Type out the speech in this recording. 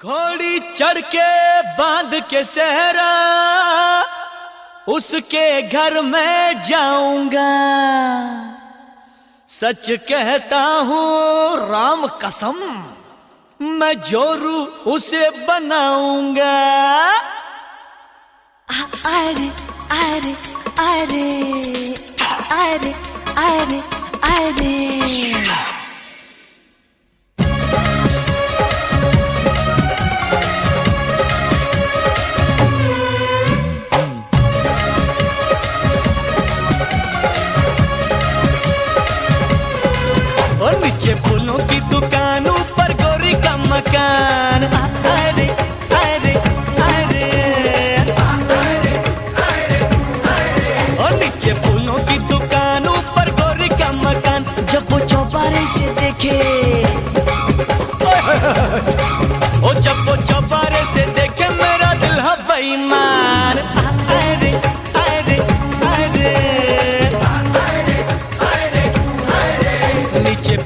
घोड़ी चढ़ के बांध के सहरा उसके घर में जाऊंगा। सच कहता हूँ राम कसम, मैं जोरू उसे बनाऊंगा। अरे अरे अरे अरे अरे अरे और नीचे फूलों की दुकान, ऊपर गोरी का मकान। अरे अरे अरे और नीचे फूलों की दुकान, ऊपर गोरी का मकान। जब वो चौबारे से देखे, ओ जब वो चौबारे से देखे मेरा दिल है बेईमान। अरे अरे अरे नीचे